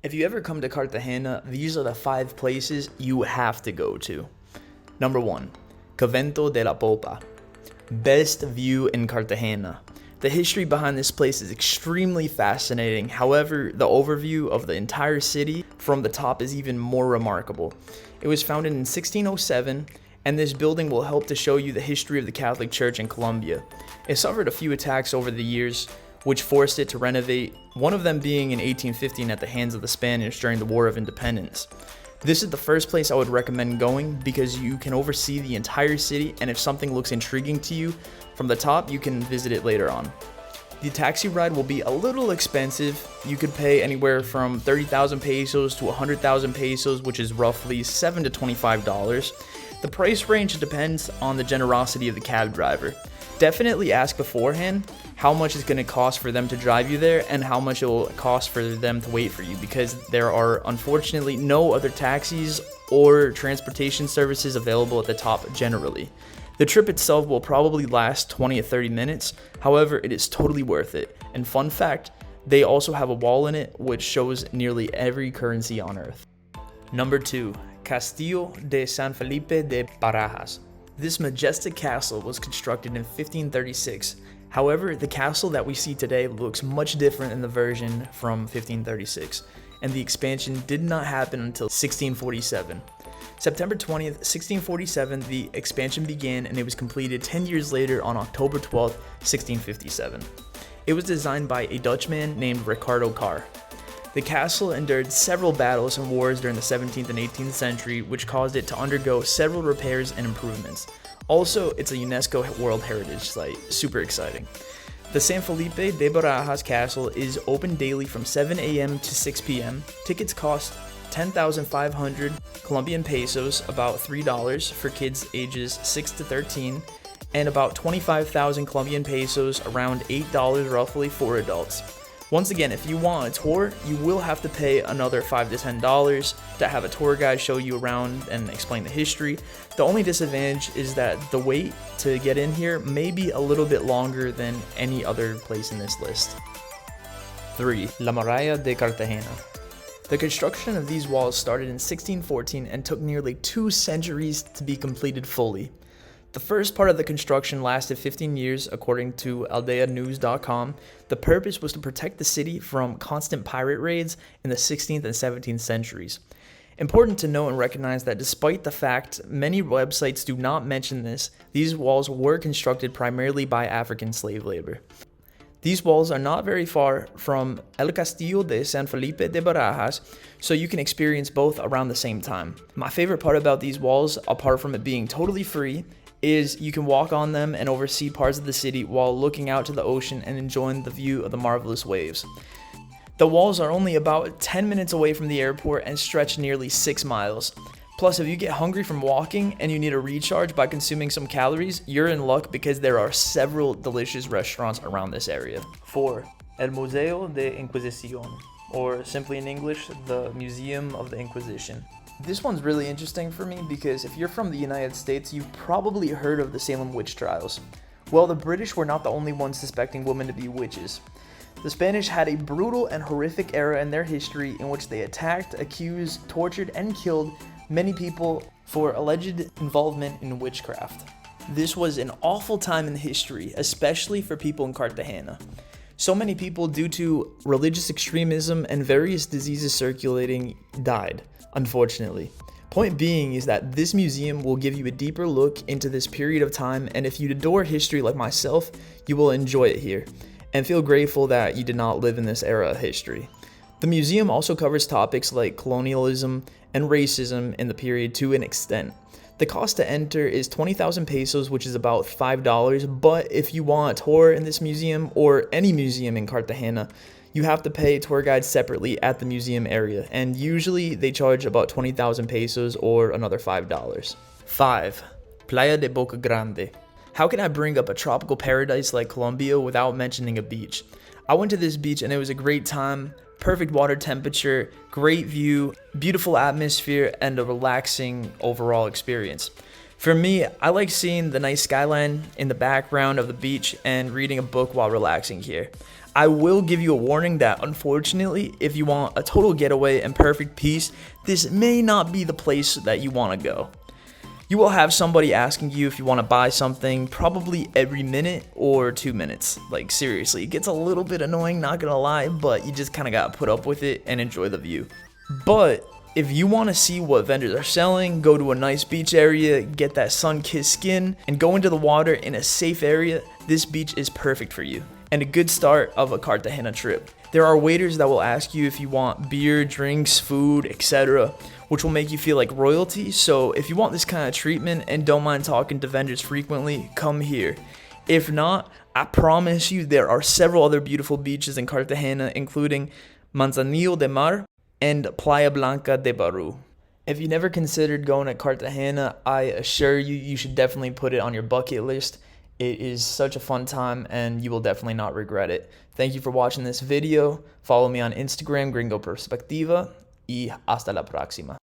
If you ever come to Cartagena, these are the 5 places you have to go to. Number 1, Covento De La Popa. Best view in Cartagena. The history behind this place is extremely fascinating. However, the overview of the entire city from the top is even more remarkable. It was founded in 1607, and this building will help to show you the history of the Catholic Church in Colombia. It suffered a few attacks over the years, which forced it to renovate, one of them being in 1815 at the hands of the Spanish during the War of Independence. This is the first place I would recommend going because you can oversee the entire city, and if something looks intriguing to you from the top, you can visit it later on. The taxi ride will be a little expensive. You could pay anywhere from 30,000 pesos to 100,000 pesos, which is roughly $7 to $25. The price range depends on the generosity of the cab driver. Definitely ask beforehand how much it's going to cost for them to drive you there and how much it will cost for them to wait for you, because there are unfortunately no other taxis or transportation services available at the top generally. The trip itself will probably last 20 to 30 minutes, however, it is totally worth it. And fun fact, they also have a wall in it which shows nearly every currency on earth. Number 2, Castillo de San Felipe de Parajas. This majestic castle was constructed in 1536. However, the castle that we see today looks much different in the version from 1536, and the expansion did not happen until 1647. September 20th, 1647, the expansion began, and it was completed 10 years later on October 12th, 1657. It was designed by a Dutchman named Ricardo Carr. The castle endured several battles and wars during the 17th and 18th century, which caused it to undergo several repairs and improvements. Also, it's a UNESCO World Heritage Site. Super exciting. The San Felipe de Barajas Castle is open daily from 7 a.m. to 6 p.m. Tickets cost 10,500 Colombian pesos, about $3 for kids ages 6 to 13, and about 25,000 Colombian pesos, around $8 roughly, for adults. Once again, if you want a tour, you will have to pay another $5 to $10 to have a tour guide show you around and explain the history. The only disadvantage is that the wait to get in here may be a little bit longer than any other place in this list. 3. La Mariah De Cartagena. The construction of these walls started in 1614 and took nearly 2 centuries to be completed fully. The first part of the construction lasted 15 years, according to aldeanews.com. The purpose was to protect the city from constant pirate raids in the 16th and 17th centuries. Important to know and recognize that despite the fact many websites do not mention this, these walls were constructed primarily by African slave labor. These walls are not very far from El Castillo de San Felipe de Parajas, so you can experience both around the same time. My favorite part about these walls, apart from it being totally free, is you can walk on them and oversee parts of the city while looking out to the ocean and enjoying the view of the marvelous waves. The walls are only about 10 minutes away from the airport and stretch nearly 6 miles. Plus, if you get hungry from walking and you need a recharge by consuming some calories, you're in luck because there are several delicious restaurants around this area. 4. El Museo de Inquisition, or simply in English, the Museum of the Inquisition. This one's really interesting for me because if you're from the United States, you've probably heard of the Salem witch trials. Well, the British were not the only ones suspecting women to be witches. The Spanish had a brutal and horrific era in their history in which they attacked, accused, tortured, and killed many people for alleged involvement in witchcraft. This was an awful time in history, especially for people in Cartagena. So many people, due to religious extremism and various diseases circulating, died, unfortunately. Point being is that this museum will give you a deeper look into this period of time, and if you adore history like myself, you will enjoy it here, and feel grateful that you did not live in this era of history. The museum also covers topics like colonialism and racism in the period to an extent. The cost to enter is 20,000 pesos, which is about $5, but if you want a tour in this museum or any museum in Cartagena, you have to pay tour guides separately at the museum area, and usually they charge about 20,000 pesos or another $5. 5. Playa de Boca Grande. How can I bring up a tropical paradise like Colombia without mentioning a beach? I went to this beach and it was a great time. Perfect water temperature, great view, beautiful atmosphere, and a relaxing overall experience. For me, I like seeing the nice skyline in the background of the beach and reading a book while relaxing here. I will give you a warning that unfortunately, if you want a total getaway and perfect peace, this may not be the place that you want to go. You will have somebody asking you if you want to buy something probably every minute or 2 minutes. Like seriously, it gets a little bit annoying, not gonna lie, but you just kind of gotta put up with it and enjoy the view. But if you want to see what vendors are selling, go to a nice beach area, get that sun-kissed skin, and go into the water in a safe area, this beach is perfect for you and a good start of a Cartagena trip. There are waiters that will ask you if you want beer, drinks, food, etc., which will make you feel like royalty. So if you want this kind of treatment and don't mind talking to vendors frequently, come here. If not, I promise you there are several other beautiful beaches in Cartagena, including Manzanillo de Mar and Playa Blanca de Baru. If you never considered going to Cartagena, I assure you, you should definitely put it on your bucket list. It is such a fun time and you will definitely not regret it. Thank you for watching this video. Follow me on Instagram, Gringo Perspectiva, y hasta la próxima.